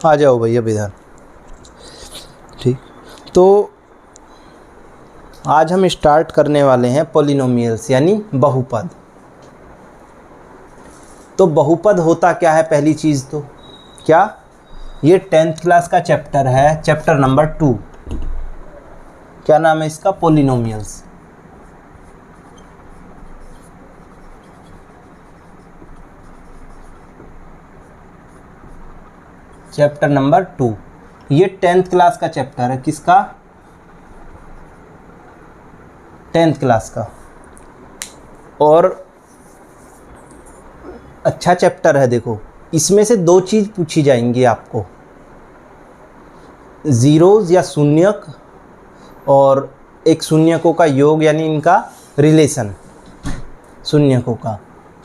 आ जाओ भैया इधर। ठीक, तो आज हम स्टार्ट करने वाले हैं पॉलिनोमियल्स यानी बहुपद। तो बहुपद होता क्या है, पहली चीज़ तो क्या, ये 10th क्लास का चैप्टर है, चैप्टर नंबर 2। क्या नाम है इसका, पॉलिनोमियल्स। चैप्टर नंबर 2, ये 10th क्लास का चैप्टर है। किसका, 10th क्लास का। और अच्छा चैप्टर है। देखो, इसमें से दो चीज़ पूछी जाएंगी आपको, ज़ीरोज़ या शून्यक और एक शून्यकों का योग यानी इनका रिलेशन शून्यकों का।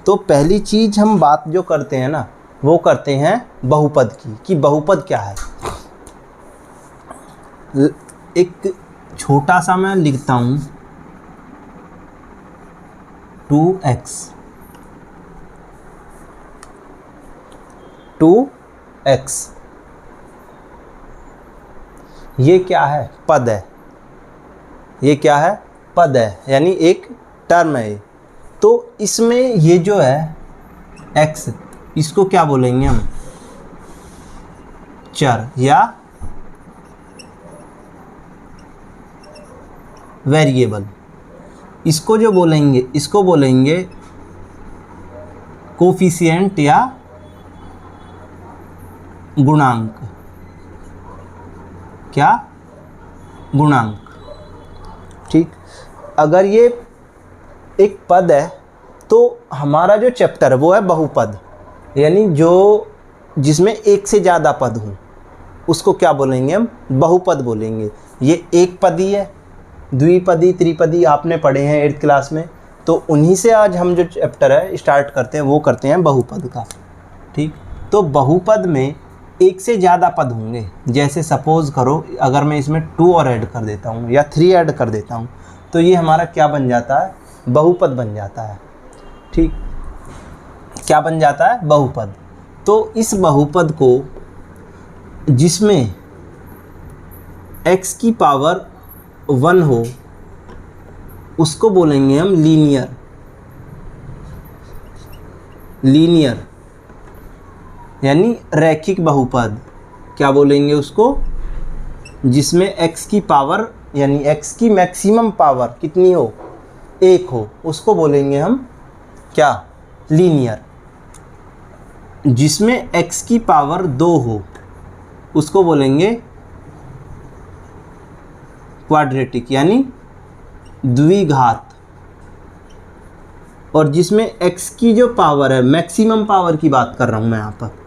तो पहली चीज़ हम बात जो करते हैं ना, वो करते हैं बहुपद की, कि बहुपद क्या है। एक छोटा सा मैं लिखता हूँ 2x 2x, ये क्या है, पद है। ये क्या है, पद है, यानी एक टर्म है। तो इसमें ये जो है x, इसको क्या बोलेंगे हम, चर या वेरिएबल। इसको जो बोलेंगे, इसको बोलेंगे कोफिशिएंट या गुणांक। क्या, गुणांक। ठीक, अगर ये एक पद है तो हमारा जो चैप्टर है वो है बहुपद, यानी जो जिसमें एक से ज़्यादा पद हों उसको क्या बोलेंगे हम, बहुपद बोलेंगे। ये एक पदी है, द्विपदी, त्रिपदी आपने पढ़े हैं 8th क्लास में। तो उन्हीं से आज हम जो चैप्टर है स्टार्ट करते हैं, वो करते हैं बहुपद का। ठीक, तो बहुपद में एक से ज़्यादा पद होंगे। जैसे सपोज़ करो, अगर मैं इसमें 2 और ऐड कर देता हूँ या 3 ऐड कर देता हूँ, तो ये हमारा क्या बन जाता है, बहुपद बन जाता है। ठीक, क्या बन जाता है, बहुपद। तो इस बहुपद को, जिसमें x की पावर 1 हो, उसको बोलेंगे हम लीनियर। लीनियर यानी रैखिक बहुपद। क्या बोलेंगे उसको, जिसमें x की पावर यानी x की मैक्सिमम पावर कितनी हो, 1 हो, उसको बोलेंगे हम क्या, लीनियर। जिसमें x की पावर 2 हो, उसको बोलेंगे क्वाड्रेटिक यानी द्विघात। और जिसमें x की जो पावर है, मैक्सिमम पावर की बात कर रहा हूँ मैं यहाँ पर,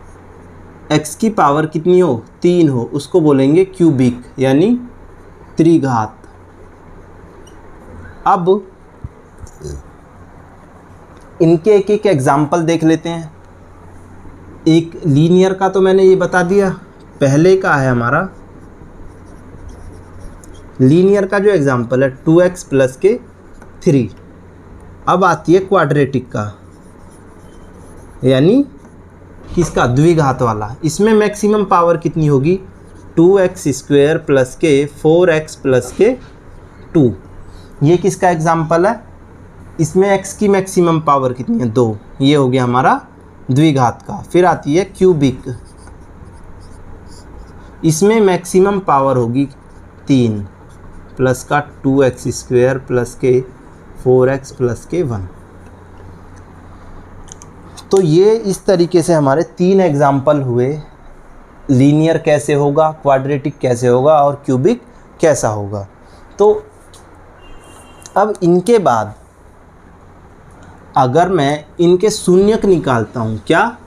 x की पावर कितनी हो, 3 हो, उसको बोलेंगे क्यूबिक यानी त्रिघात। अब इनके एक एक एग्जाम्पल देख लेते हैं। एक लीनियर का तो मैंने ये बता दिया, पहले का है हमारा लीनियर का जो एग्जाम्पल है 2x प्लस के 3। अब आती है क्वाड्रेटिक का, यानी किसका, द्विघात वाला। इसमें मैक्सिमम पावर कितनी होगी, 2x स्क्वायर प्लस के 4x प्लस के 2। ये किसका एग्जाम्पल है, इसमें x की मैक्सिमम पावर कितनी है, 2। ये हो गया हमारा द्विघात का। फिर आती है क्यूबिक, इसमें मैक्सिमम पावर होगी 3 प्लस का 2x स्क्वायर प्लस के 4x प्लस के 1। तो ये इस तरीके से हमारे 3 एग्जाम्पल हुए, लीनियर कैसे होगा, क्वाड्रेटिक कैसे होगा और क्यूबिक कैसा होगा। तो अब इनके बाद अगर मैं इनके शून्यक निकालता हूँ, क्या,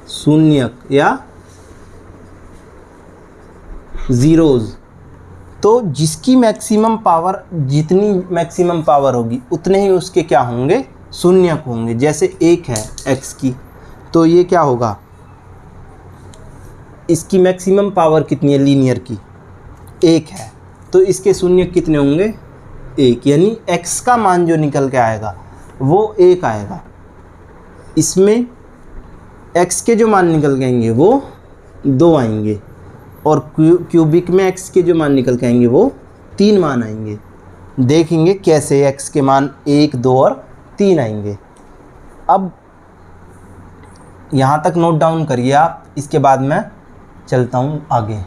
शून्यक या ज़ीरोज़, तो जिसकी मैक्सिमम पावर, जितनी मैक्सिमम पावर होगी उतने ही उसके क्या होंगे, शून्यक होंगे। जैसे 1 है x की, तो ये क्या होगा, इसकी मैक्सिमम पावर कितनी है लीनियर की, 1 है, तो इसके शून्यक कितने होंगे, 1। यानी x का मान जो निकल के आएगा वो 1 आएगा। इसमें x के जो मान निकल के आएंगे वो 2 आएंगे, और क्यूबिक में x के जो मान निकल के आएंगे वो 3 मान आएंगे। देखेंगे कैसे x के मान 1, 2 और 3 आएंगे। अब यहाँ तक नोट डाउन करिए आप, इसके बाद मैं चलता हूँ आगे।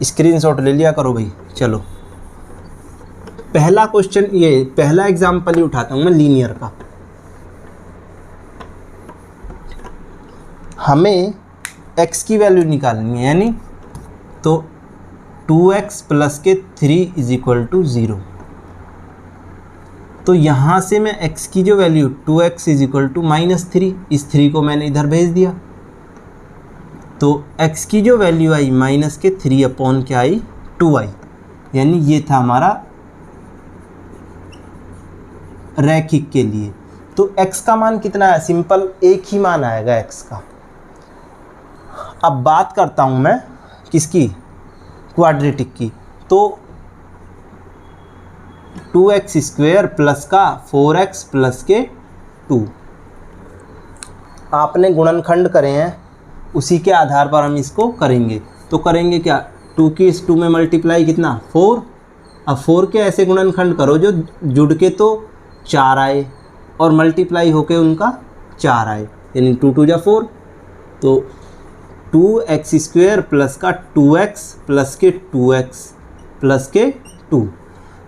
स्क्रीनशॉट ले लिया करो भाई। चलो पहला क्वेश्चन, ये पहला एग्जाम्पल ही उठाता हूँ मैं लीनियर का। हमें x की वैल्यू निकालनी है, यानी तो 2x प्लस के 3 इज इक्वल टू 0। तो यहाँ से मैं x की जो value 2x is equal to -3, इस 3 को मैंने इधर भेज दिया, तो x की जो वैल्यू आई माइनस के 3 अपॉन क्या आई 2 आई, यानी ये था हमारा रैखिक के लिए। तो x का मान कितना है, सिंपल एक ही मान आएगा x का। अब बात करता हूँ मैं किसकी, क्वाड्रेटिक की। तो 2x स्क्वायर प्लस का 4x प्लस के 2, आपने गुणनखंड करे हैं, उसी के आधार पर हम इसको करेंगे। तो करेंगे क्या, 2 की इस 2 में मल्टीप्लाई कितना 4। अब 4 के ऐसे गुणनखंड करो जो जुड़ के तो 4 आए और मल्टीप्लाई होके उनका 4 आए, यानी 2 2 जा 4। तो 2x स्क्वायर प्लस का 2x प्लस के 2x प्लस के 2,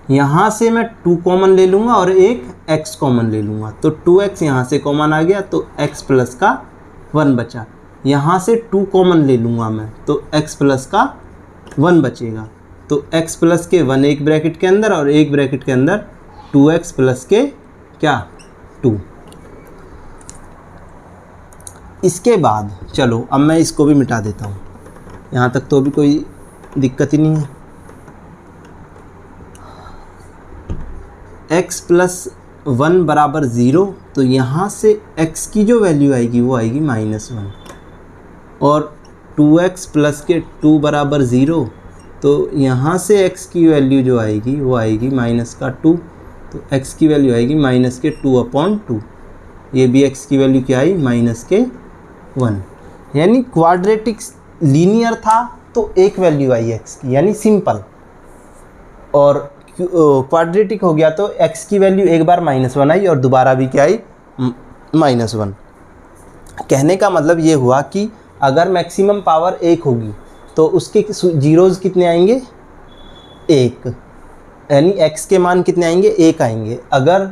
यहाँ से मैं 2 कॉमन ले लूँगा और एक x कॉमन ले लूँगा, तो 2x यहाँ से कॉमन आ गया, तो x प्लस का 1 बचा। यहाँ से 2 कॉमन ले लूँगा मैं, तो x प्लस का 1 बचेगा, तो x प्लस के 1 एक ब्रैकेट के अंदर और एक ब्रैकेट के अंदर 2x प्लस के क्या 2। इसके बाद चलो अब मैं इसको भी मिटा देता हूँ, यहाँ तक तो अभी कोई दिक्कत ही नहीं है। x प्लस 1 बराबर 0, तो यहाँ से x की जो वैल्यू आएगी वो आएगी -1, और 2x प्लस के 2 बराबर 0, तो यहाँ से x की वैल्यू जो आएगी वो आएगी -2, तो x की वैल्यू आएगी -2/2। ये भी x की वैल्यू क्या आई -1, यानी क्वाड्रेटिक लीनियर था तो एक वैल्यू आई x की, यानी सिंपल। और क्वाड्रेटिक हो गया तो x की वैल्यू एक बार -1 आई और दोबारा भी क्या आई -1। कहने का मतलब ये हुआ कि अगर मैक्सिमम पावर 1 होगी तो उसके जीरोज़ कितने आएंगे 1, यानी x के मान कितने आएंगे 1 आएंगे। अगर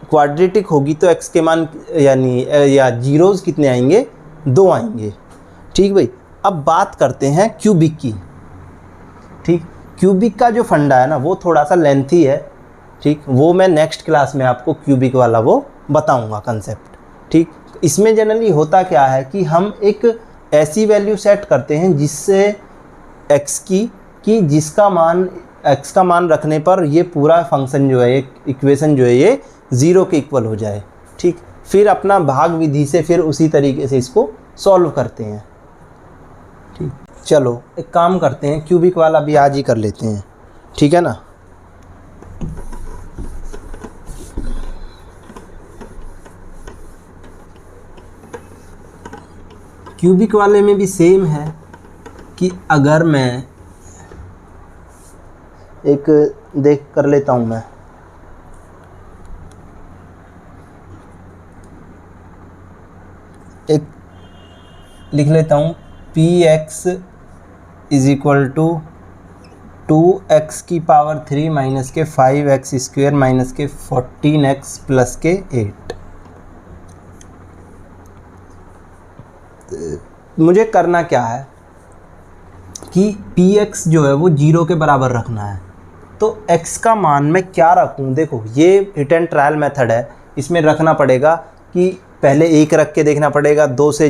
क्वाड्रेटिक होगी तो x के मान यानी या जीरोज़ कितने आएंगे 2 आएंगे। ठीक भाई, अब बात करते हैं क्यूबिक की। ठीक, क्यूबिक का जो फंडा है ना वो थोड़ा सा लेंथी है। ठीक, वो मैं नेक्स्ट क्लास में आपको क्यूबिक वाला वो बताऊंगा कंसेप्ट। ठीक, इसमें जनरली होता क्या है कि हम एक ऐसी वैल्यू सेट करते हैं जिससे x की जिसका मान x का मान रखने पर ये पूरा फंक्शन जो है, एक इक्वेशन जो है ये 0 के इक्वल हो जाए। ठीक, फिर अपना भाग विधि से फिर उसी तरीके से इसको सॉल्व करते हैं। ठीक, चलो एक काम करते हैं, क्यूबिक वाला भी आज ही कर लेते हैं, ठीक है ना। क्यूबिक वाले में भी सेम है कि अगर मैं एक देख कर लेता हूँ, मैं एक लिख लेता हूँ px is equal to 2x की पावर 3 माइनस के 5x स्क्वेयर माइनस के 14x प्लस के 8। मुझे करना क्या है कि px जो है वो 0 के बराबर रखना है। तो x का मान मैं क्या रखूं, देखो ये हिट एंड ट्रायल मेथड है, इसमें रखना पड़ेगा कि पहले 1 रख के देखना पड़ेगा, 2 से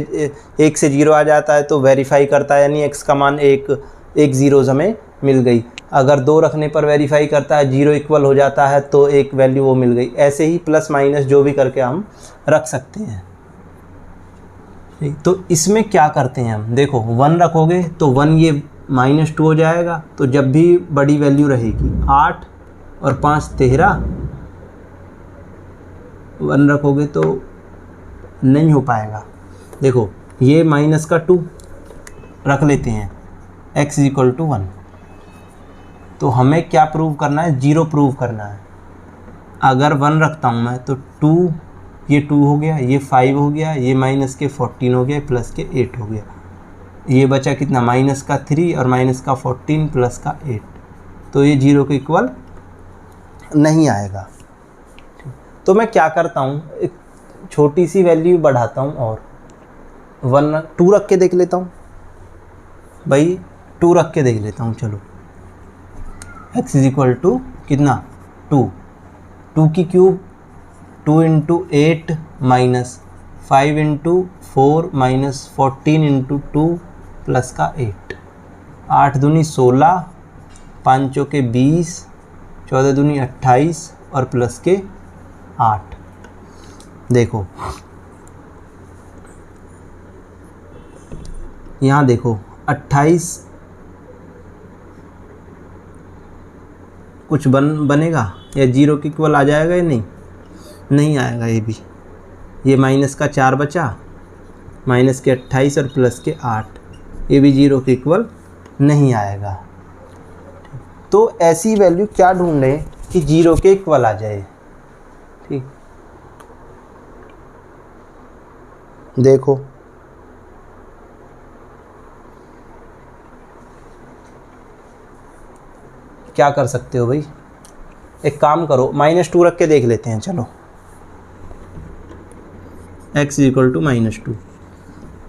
1 से 0 आ जाता है तो वेरीफाई करता है, यानी x का मान एक जीरोज़ हमें मिल गई। अगर 2 रखने पर वेरीफाई करता है, 0 इक्वल हो जाता है तो एक वैल्यू वो मिल गई। ऐसे ही प्लस माइनस जो भी करके हम रख सकते हैं। ठीक, तो इसमें क्या करते हैं हम, देखो 1 रखोगे तो 1 ये -2 हो जाएगा। तो जब भी बड़ी वैल्यू रहेगी 8 और 5 13 1 रखोगे तो नहीं हो पाएगा। देखो ये -2 रख लेते हैं, x = 1। तो हमें क्या प्रूव करना है? 0 प्रूव करना है। अगर 1 रखता हूँ मैं तो 2, ये 2 हो गया, ये 5 हो गया, ये -14 हो गया, +8 हो गया। ये बचा कितना? -3 और -14 +8। तो ये 0 के इक्वल नहीं आएगा। तो मैं क्या करता हूँ, एक छोटी सी वैल्यू बढ़ाता हूँ और 2 रख के देख लेता हूँ भाई, 2 रख के देख लेता हूँ। चलो x = कितना? 2 की क्यूब 2 × 8 -5 × 4 -14 × 2 +8। 8 दूनी 16, 5 चौके 20, 14 दूनी 28 और +8। देखो यहाँ देखो 28 कुछ बनेगा या 0 के इक्वल आ जाएगा या नहीं आएगा। ये भी, ये -4 बचा, -28 और +8, ये भी 0 के इक्वल नहीं आएगा। तो ऐसी वैल्यू क्या ढूंढें कि 0 के इक्वल आ जाए। ठीक, देखो क्या कर सकते हो भाई, एक काम करो, -2 रख के देख लेते हैं। चलो x = -2।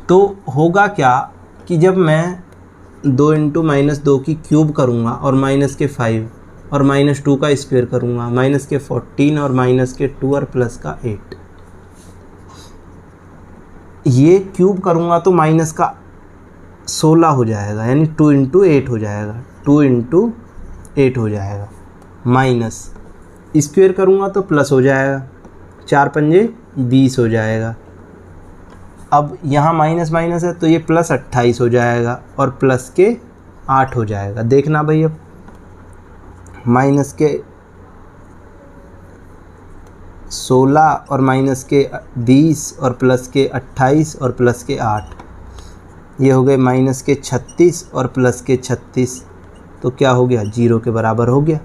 तो होगा क्या कि जब मैं 2 × -2 की क्यूब करूँगा और -5 और -2 का स्क्वायर करूँगा, -14 और -2 और +8, ये क्यूब करूँगा तो -16 हो जाएगा, यानी 2 × 8 हो जाएगा, 2 × 8 हो जाएगा। माइनस स्क्वायर करूँगा तो प्लस हो जाएगा, 4 पंजे 20 हो जाएगा। अब यहाँ माइनस माइनस है तो ये +28 हो जाएगा और +8 हो जाएगा। देखना भाई, अब -16 और -20 और +28 और +8, ये हो गए -36 और +36। तो क्या हो गया? 0 के बराबर हो गया।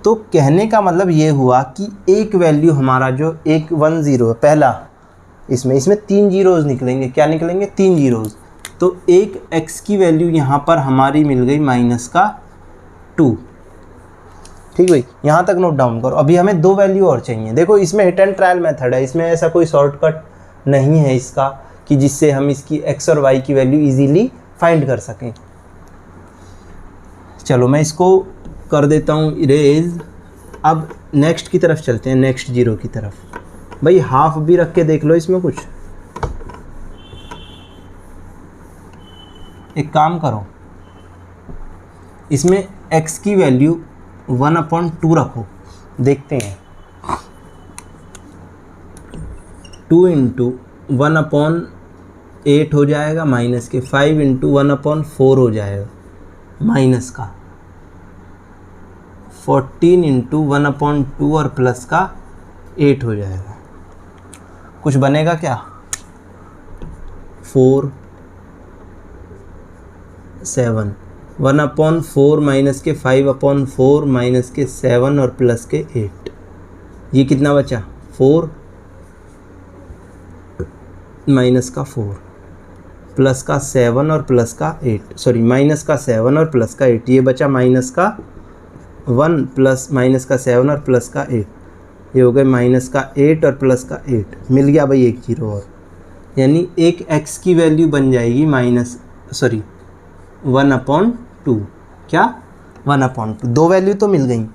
तो कहने का मतलब ये हुआ कि एक वैल्यू हमारा जो 110 है पहला, इसमें 3 जीरोज़ निकलेंगे। क्या निकलेंगे? 3 जीरोज़। तो एक x की वैल्यू यहाँ पर हमारी मिल गई -2। ठीक भाई, यहाँ तक नोट डाउन करो। अभी हमें 2 वैल्यू और चाहिए। देखो इसमें हिट एंड ट्रायल मेथड है, इसमें ऐसा कोई शॉर्टकट नहीं है इसका कि जिससे हम इसकी x और y की वैल्यू इजीली फाइंड कर सकें। चलो मैं इसको कर देता हूँ इरेज। अब नेक्स्ट की तरफ चलते हैं, नेक्स्ट 0 की तरफ। भाई हाफ भी रख के देख लो इसमें कुछ। एक काम करो, इसमें x की वैल्यू 1/2 रखो, देखते हैं। 2 × 1/8 हो जाएगा, माइनस के 5 × 1/4 हो जाएगा, माइनस का 14 × 1/2 और प्लस का 8 हो जाएगा। कुछ बनेगा क्या? 4 7 1/4 माइनस के 5/4 माइनस के 7 और प्लस के 8, ये कितना बचा? 4 माइनस का 4 प्लस का 7 और प्लस का 8, सॉरी माइनस का 7 और प्लस का 8, ये बचा माइनस का 1 प्लस माइनस का 7 और प्लस का 8, ये हो गए माइनस का 8 और प्लस का 8। मिल गया भाई एक 0 और, यानी एक x की वैल्यू बन जाएगी 1/2। क्या? 1/2। 2 वैल्यू तो मिल गई।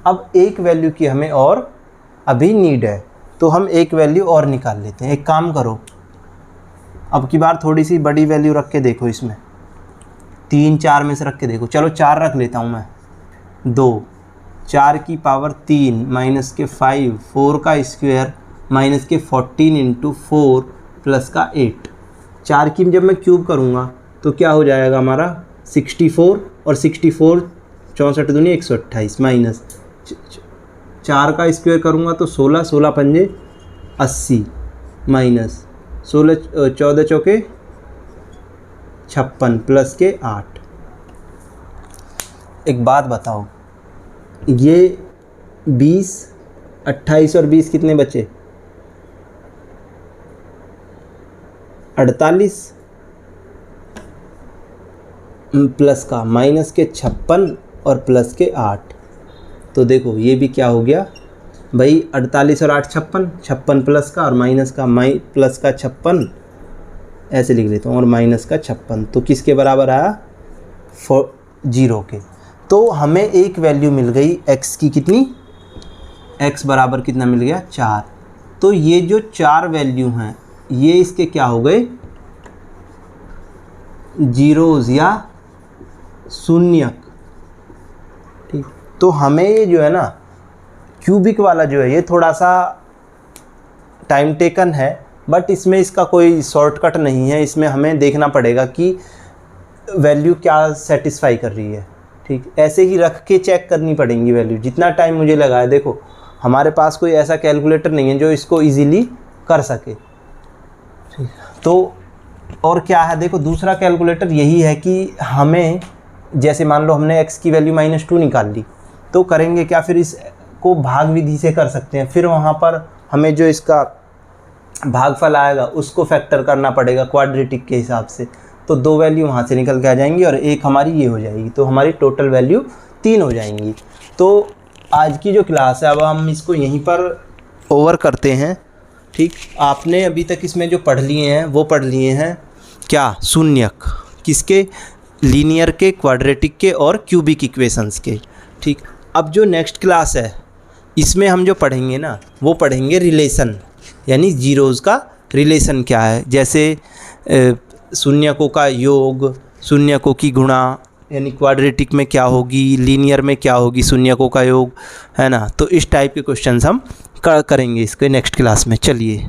अब एक वैल्यू की हमें और अभी नीड है, तो हम एक वैल्यू और निकाल लेते हैं। एक काम करो, अब की बार थोड़ी सी बड़ी वैल्यू रख के देखो, इसमें 3 4 में से रख के देखो। चलो 4 रख लेता हूँ मैं। 2 4 की पावर 3 माइनस के 5 4 का स्क्वायर माइनस के 14 × 4 प्लस का 8। 4 की जब मैं क्यूब करूँगा तो क्या हो जाएगा हमारा 64 और 64 64 दूनी 128 माइनस 4 का स्क्वायर करूँगा तो 16 16 पंजे 80 माइनस 16 14 चौके 56 प्लस के 8। एक बात बताओ, ये 20 28 और 20 कितने बचे? 48 प्लस का माइनस के 56 और प्लस के 8। तो देखो ये भी क्या हो गया भाई, 48 और 8 56, 56 प्लस का और माइनस का प्लस का 56, ऐसे लिख लेता हूँ, और माइनस का 56, तो किसके बराबर आया? 0 के। तो हमें एक वैल्यू मिल गई x की, कितनी? x बराबर कितना मिल गया? 4। तो ये जो 4 वैल्यू हैं ये इसके क्या हो गए? जीरोज़ या शून्यक। ठीक, तो हमें ये जो है ना क्यूबिक वाला जो है ये थोड़ा सा टाइम टेकन है, बट इसमें इसका कोई शॉर्टकट नहीं है। इसमें हमें देखना पड़ेगा कि वैल्यू क्या सेटिस्फाई कर रही है। ठीक, ऐसे ही रख के चेक करनी पड़ेंगी वैल्यू। जितना टाइम मुझे लगा है, देखो हमारे पास कोई ऐसा कैलकुलेटर नहीं है जो इसको इजीली कर सके। ठीक, तो और क्या है, देखो दूसरा कैलकुलेटर यही है कि हमें जैसे मान लो हमने x की वैल्यू -2 निकाल ली, तो करेंगे क्या, फिर इसको भाग विधि से कर सकते हैं। फिर वहाँ पर हमें जो इसका भागफल आएगा उसको फैक्टर करना पड़ेगा क्वाड्रेटिक के हिसाब से। तो 2 वैल्यू वहाँ से निकल के आ जाएंगी और एक हमारी ये हो जाएगी, तो हमारी टोटल वैल्यू 3 हो जाएंगी। तो आज की जो क्लास है अब हम इसको यहीं पर ओवर करते हैं। ठीक, आपने अभी तक इसमें जो पढ़ लिए हैं वो पढ़ लिए हैं क्या? शून्यक, किसके? लीनियर के, क्वाड्रेटिक के और क्यूबिक इक्वेशंस के। ठीक, अब जो नेक्स्ट क्लास है इसमें हम जो पढ़ेंगे ना वो पढ़ेंगे रिलेशन, यानी जीरोज़ का रिलेशन क्या है। जैसे शून्यकों का योग, शून्यकों की गुणा, यानी क्वाड्रेटिक में क्या होगी, लीनियर में क्या होगी शून्यकों का योग, है ना। तो इस टाइप के क्वेश्चंस हम करेंगे इसके नेक्स्ट क्लास में। चलिए।